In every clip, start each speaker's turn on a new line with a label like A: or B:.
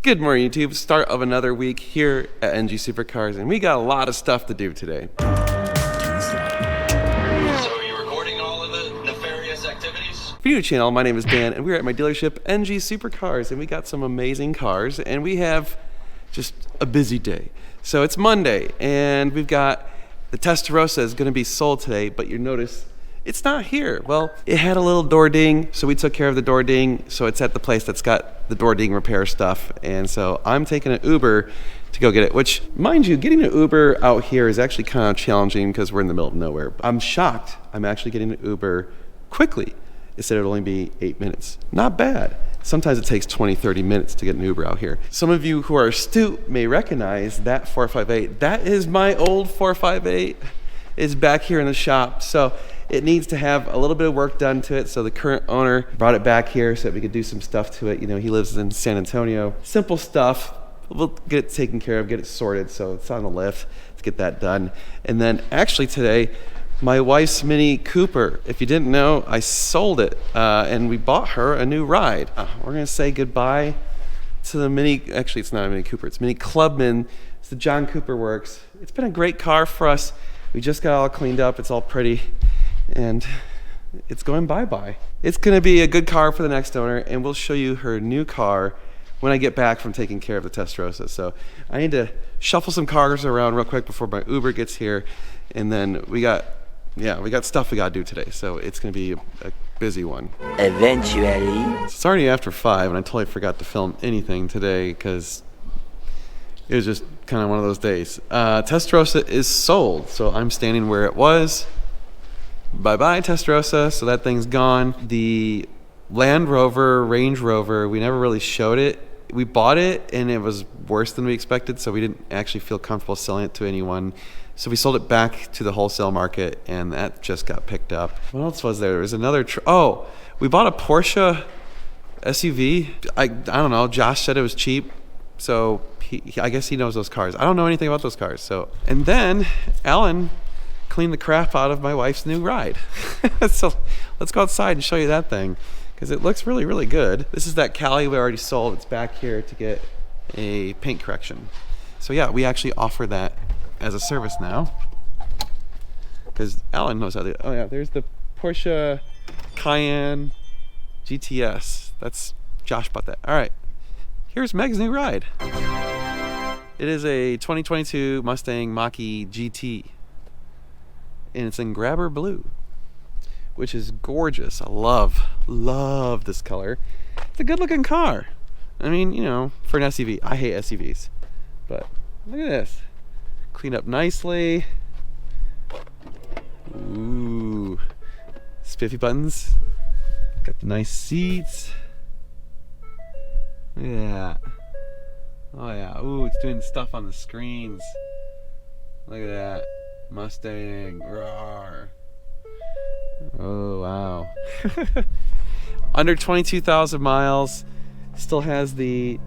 A: Good morning, YouTube. Start of another week here at NG Supercars, and we got a lot of stuff to do today.
B: So are you recording all of the nefarious activities?
A: For you channel, my name is Dan, and we're at my dealership, NG Supercars, and we got some amazing cars, and we have just a busy day. So it's Monday, and we've got the Testarossa is going to be sold today, but you notice it's not here. Well, it had a little door ding, so we took care of the door ding, so it's at the place that's got the door ding repair stuff, and so I'm taking an Uber to go get it, which, mind you, getting an Uber out here is actually kind of challenging because we're in the middle of nowhere. I'm shocked I'm actually getting an Uber quickly. It said it would only be 8 minutes. Not bad. Sometimes it takes 20, 30 minutes to get an Uber out here. Some of you who are astute may recognize that 458. That is my old 458. It's back here in the shop. So it needs to have a little bit of work done to it. So the current owner brought it back here so that we could do some stuff to it. You know, he lives in San Antonio. Simple stuff. We'll get it taken care of, get it sorted. So it's on the lift. Let's get that done. And then actually today, my wife's Mini Cooper. If you didn't know, I sold it and we bought her a new ride. We're gonna say goodbye to the Mini, actually it's not a Mini Cooper, it's Mini Clubman. It's the John Cooper Works. It's been a great car for us. We just got all cleaned up, it's all pretty, and it's going bye-bye. It's gonna be a good car for the next owner, and we'll show you her new car when I get back from taking care of the Testarossa. So I need to shuffle some cars around real quick before my Uber gets here, and then we got stuff we gotta do today, so it's gonna be a busy one.
C: Eventually.
A: It's already after 5, and I totally forgot to film anything today because it was just kind of one of those days. Testarossa is sold, so I'm standing where it was. Bye-bye, Testarossa, so that thing's gone. The Land Rover, Range Rover, we never really showed it. We bought it, and it was worse than we expected, so we didn't actually feel comfortable selling it to anyone. So we sold it back to the wholesale market, and that just got picked up. What else was there? There was another, we bought a Porsche SUV. I don't know, Josh said it was cheap, so I guess he knows those cars. I don't know anything about those cars. So, and then Alan cleaned the crap out of my wife's new ride. So let's go outside and show you that thing, because it looks really, really good. This is that Cali we already sold. It's back here to get a paint correction. So yeah, we actually offer that as a service now, because Alan knows how to. Oh yeah, there's the Porsche Cayenne GTS. That's Josh bought that. All right, here's Meg's new ride. It is a 2022 Mustang Mach-E GT, and it's in Grabber Blue, which is gorgeous. I love this color. It's a good looking car. I mean, you know, for an SUV. I hate SUVs, but look at this. Cleaned up nicely. Ooh, spiffy buttons. Got the nice seats. Look at that. Oh yeah. Ooh, it's doing stuff on the screens. Look at that. Mustang. Roar. Oh wow. Under 22,000 miles. Still has the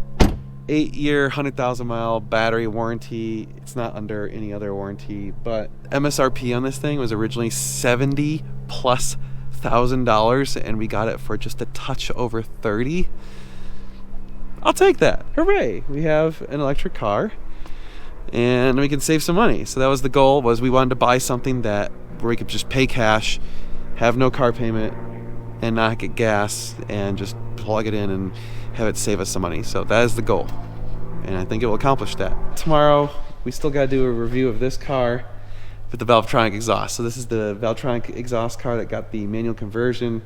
A: 8-year, 100,000 mile battery warranty. It's not under any other warranty, but MSRP on this thing was originally $70,000+, and we got it for just a touch over 30. I'll take that. Hooray! We have an electric car, and we can save some money. So that was the goal. Was we wanted to buy something that where we could just pay cash, have no car payment, and not get gas, and just plug it in and have it save us some money. So that is the goal, and I think it will accomplish that. Tomorrow we still got to do a review of this car with the Valvetronic exhaust. So this is the Valvetronic exhaust car that got the manual conversion,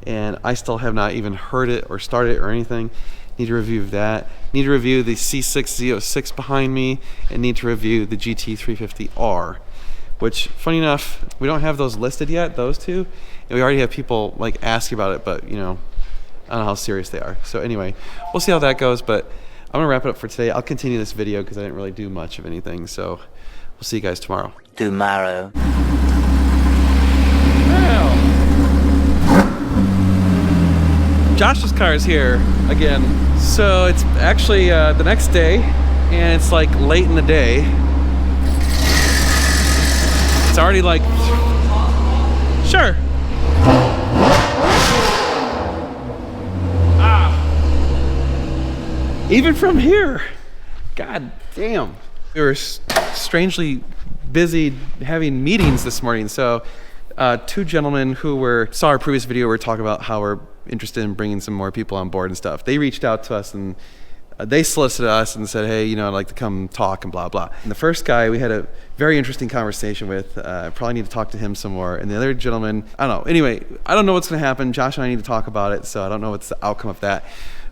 A: and I still have not even heard it or started it or anything. Need to review that. Need to review the C6 Z06 behind me, and need to review the GT350R, which, funny enough, we don't have those listed yet, those two, and we already have people like asking about it, but you know, I don't know how serious they are. So anyway, we'll see how that goes, but I'm gonna wrap it up for today. I'll continue this video because I didn't really do much of anything, so we'll see you guys tomorrow.
C: Tomorrow.
A: Well, Josh's car is here again. So it's actually the next day, and it's like late in the day. It's already like, sure. Even from here. God damn. We were strangely busy having meetings this morning. So two gentlemen who saw our previous video were talking about how we're interested in bringing some more people on board and stuff. They reached out to us and they solicited us and said, hey, I'd like to come talk and blah, blah. And the first guy we had a very interesting conversation with. I probably need to talk to him some more. And the other gentleman, I don't know. Anyway, I don't know what's going to happen. Josh and I need to talk about it, so I don't know what's the outcome of that.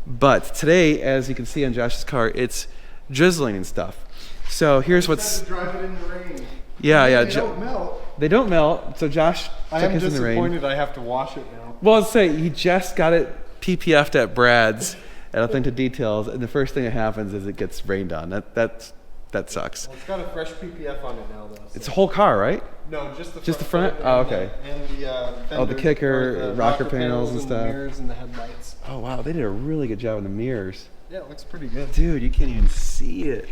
A: But today, as you can see on Josh's car, it's drizzling and stuff. So here's what's...
D: drive it in the rain.
A: Yeah.
D: They don't melt.
A: They don't melt, so Josh took his in the rain.
D: I am disappointed I have to wash it now.
A: Well, let's say he just got it PPF'd at Brad's. I don't think the details, and the first thing that happens is it gets rained on. That sucks.
D: Well, it's got a fresh PPF on it now, though. So.
A: It's a whole car, right?
D: No, just the front.
A: Just the front? Oh, okay.
D: And the fenders,
A: the kicker,
D: the
A: rocker panels and stuff.
D: The mirrors and the headlights.
A: Oh wow, they did a really good job in the mirrors.
D: Yeah, it looks pretty good.
A: Dude, you can't even see it.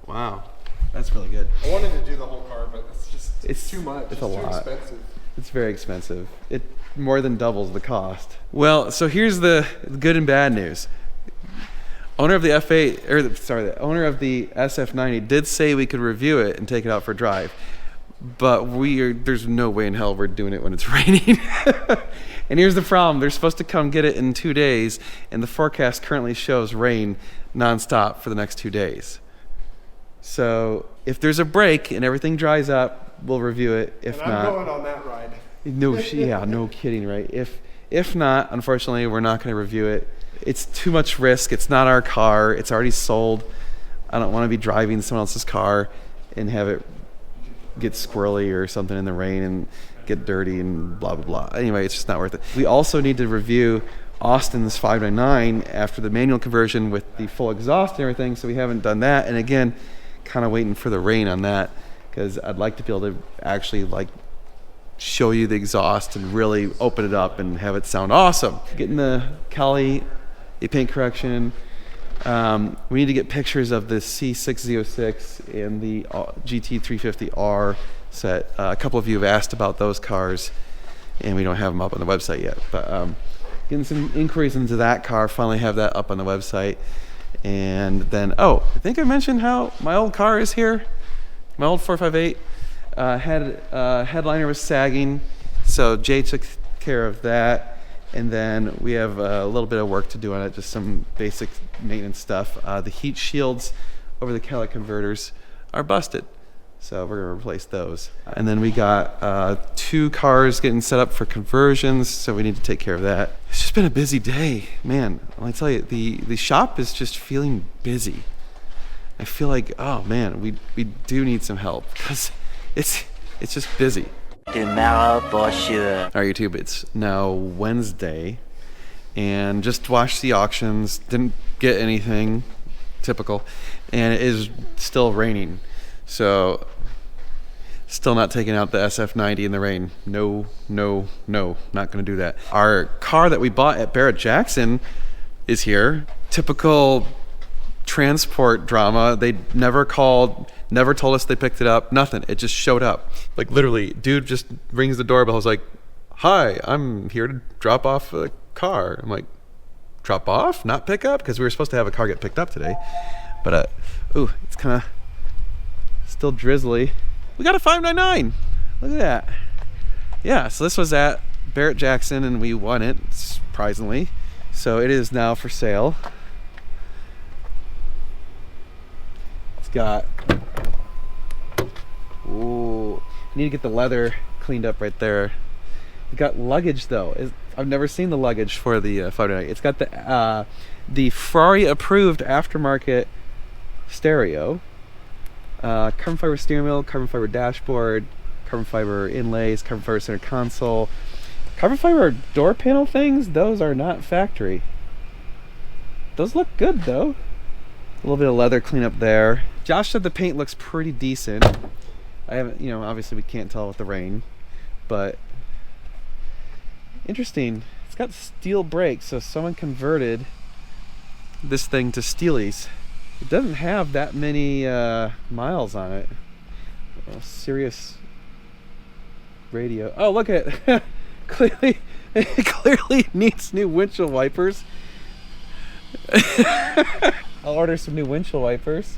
A: Wow, that's really good.
D: I wanted to do the whole car, but it's too much.
A: It's a lot.
D: Too expensive.
A: It's very expensive. It more than doubles the cost. Well, so here's the good and bad news. Owner of the the owner of the SF90 did say we could review it and take it out for a drive, but there's no way in hell we're doing it when it's raining. And here's the problem: they're supposed to come get it in 2 days, and the forecast currently shows rain nonstop for the next 2 days. So if there's a break and everything dries up, we'll review it. If
D: and I'm
A: not,
D: going on that ride.
A: No kidding, right? If not, unfortunately, we're not going to review it. It's too much risk. It's not our car. It's already sold. I don't want to be driving someone else's car and have it get squirrely or something in the rain and get dirty and blah, blah, blah. Anyway, it's just not worth it. We also need to review Austin's 599 after the manual conversion with the full exhaust and everything, so we haven't done that. And again, kind of waiting for the rain on that because I'd like to be able to actually show you the exhaust and really open it up and have it sound awesome. Getting the Kali paint correction. We need to get pictures of the C606 and the GT350R set. A couple of you have asked about those cars and we don't have them up on the website yet, but getting some inquiries into that car, finally have that up on the website. And then, I think I mentioned how my old car is here. My old 458 headliner was sagging, so Jay took care of that. And then we have a little bit of work to do on it, just some basic maintenance stuff. The heat shields over the catalytic converters are busted, so we're gonna replace those. And then we got 2 cars getting set up for conversions, so we need to take care of that. It's just been a busy day, man. I tell you, the shop is just feeling busy. I feel like, oh man, we do need some help because it's just busy.
C: Tomorrow for sure.
A: All right, YouTube, it's now Wednesday and just watched the auctions, didn't get anything, typical, and it is still raining. So still not taking out the SF90 in the rain. No, not gonna do that. Our car that we bought at Barrett-Jackson is here. Typical transport drama. They never called, never told us they picked it up, nothing. It just showed up. Literally, dude just rings the doorbell. I was like, hi, I'm here to drop off a car. I'm like, drop off, not pick up? Because we were supposed to have a car get picked up today. But, it's kind of still drizzly. We got a 599. Look at that. Yeah, so this was at Barrett-Jackson and we won it, surprisingly. So it is now for sale. Got I need to get the leather cleaned up right there. We got luggage though. I've never seen the luggage for the 599. It's got the Ferrari approved aftermarket stereo, carbon fiber steering wheel, carbon fiber dashboard, carbon fiber inlays, carbon fiber center console, carbon fiber door panel things. Those are not factory. Those look good though. A little bit of leather cleanup there. Josh said the paint looks pretty decent. I haven't, obviously we can't tell with the rain, but interesting. It's got steel brakes, so someone converted this thing to Steelies. It doesn't have that many miles on it. Sirius radio. Oh, look at it. It clearly needs new windshield wipers. I'll order some new windshield wipers.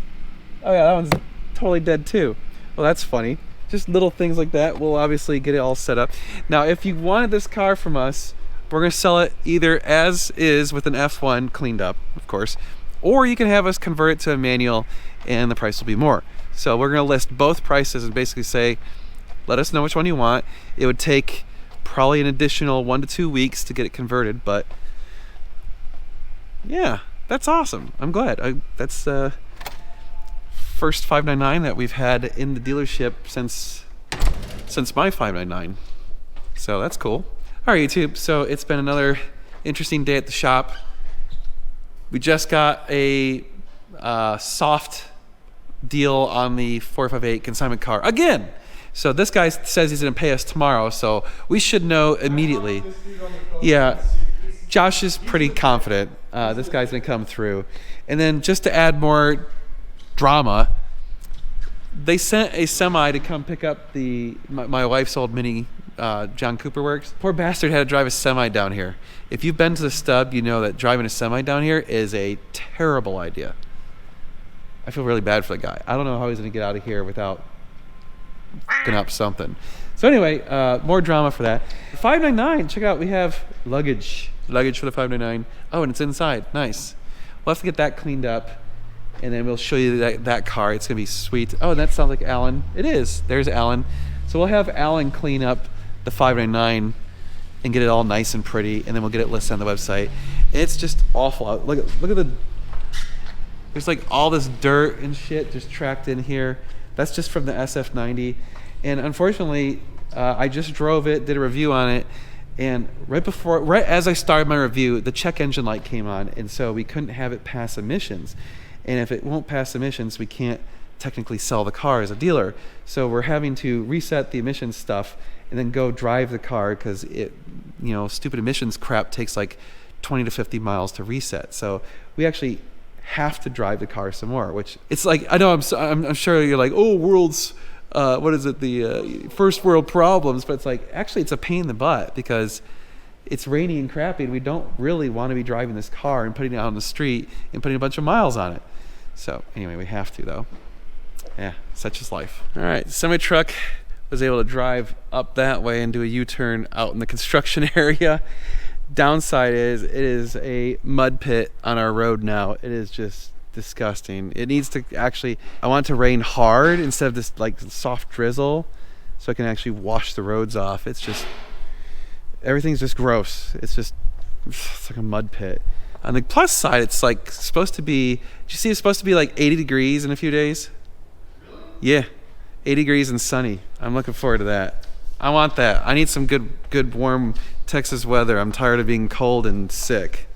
A: Oh yeah, that one's totally dead too. Well, that's funny. Just little things like that. We'll obviously get it all set up. Now, if you wanted this car from us, we're gonna sell it either as is with an F1 cleaned up, of course, or you can have us convert it to a manual and the price will be more. So we're gonna list both prices and basically say, let us know which one you want. It would take probably an additional 1 to 2 weeks to get it converted, but yeah, that's awesome. I'm glad. That's first 599 that we've had in the dealership since my 599. So that's cool. All right, YouTube. So it's been another interesting day at the shop. We just got a soft deal on the 458 consignment car again. So this guy says he's gonna pay us tomorrow, so we should know immediately. Yeah, Josh is pretty confident this guy's gonna come through. And then just to add more drama, they sent a semi to come pick up my wife's old Mini, John Cooper Works. Poor bastard had to drive a semi down here. If you've been to the stub, you know that driving a semi down here is a terrible idea. I feel really bad for the guy. I don't know how he's gonna get out of here without fucking up something. So anyway, more drama for that. 599, check it out, we have luggage for the 599. Oh, and it's inside, nice. We'll have to get that cleaned up and then we'll show you that car. It's gonna be sweet. Oh, that sounds like Alan. It is, there's Alan. So we'll have Alan clean up the 599 and get it all nice and pretty, and then we'll get it listed on the website. It's just awful out. Look at the, there's like all this dirt and shit just tracked in here. That's just from the SF90. And unfortunately, I just drove it, did a review on it, and right as I started my review, the check engine light came on, and so we couldn't have it pass emissions. And if it won't pass emissions, we can't technically sell the car as a dealer. So we're having to reset the emissions stuff and then go drive the car because it, you know, stupid emissions crap takes like 20 to 50 miles to reset. So we actually have to drive the car some more, which it's like, I know I'm sure you're like, oh, world's what is it, the first world problems, but it's like, actually it's a pain in the butt because it's rainy and crappy and we don't really want to be driving this car and putting it out on the street and putting a bunch of miles on it. So anyway, we have to though. Yeah, such is life. All right, semi-truck was able to drive up that way and do a U-turn out in the construction area. Downside is it is a mud pit on our road now. It is just disgusting. It needs to actually, I want it to rain hard instead of this like soft drizzle so I can actually wash the roads off. It's just, everything's just gross. It's like a mud pit. On the plus side, it's like supposed to be, did you see it's supposed to be like 80 degrees in a few days? Really? Yeah, 80 degrees and sunny. I'm looking forward to that. I want that. I need some good warm Texas weather. I'm tired of being cold and sick.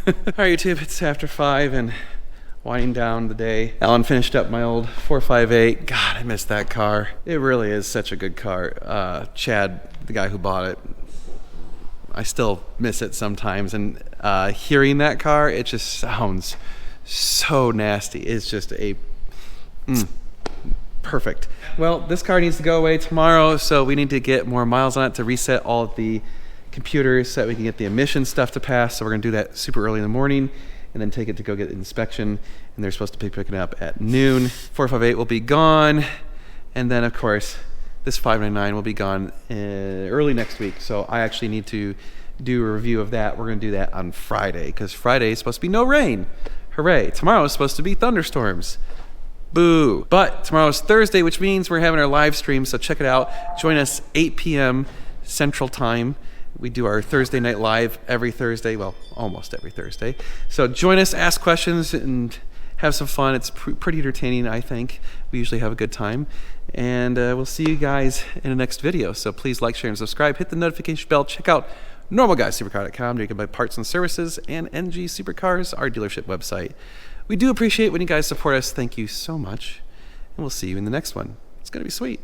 A: All right, YouTube, it's after 5 and winding down the day. Alan finished up my old 458. God, I miss that car. It really is such a good car. Chad, the guy who bought it, I still miss it sometimes. And hearing that car, it just sounds so nasty. It's just a perfect. Well, this car needs to go away tomorrow, so we need to get more miles on it to reset all of the computers so that we can get the emission stuff to pass. So we're gonna do that super early in the morning and then take it to go get inspection, and they're supposed to be picking it up at noon. 458 will be gone, and then of course this 599 will be gone early next week. So I actually need to do a review of that. We're gonna do that on Friday because Friday is supposed to be no rain. Hooray. Tomorrow is supposed to be thunderstorms. Boo. But tomorrow is Thursday, which means we're having our live stream, so check it out. Join us 8 p.m. Central Time. We do our Thursday night live every Thursday, well, almost every Thursday. So join us, ask questions, and have some fun. It's pretty entertaining, I think. We usually have a good time. And we'll see you guys in the next video. So please like, share, and subscribe. Hit the notification bell. Check out normalguysupercar.com. There you can buy parts and services, and NG Supercars, our dealership website. We do appreciate when you guys support us. Thank you so much. And we'll see you in the next one. It's going to be sweet.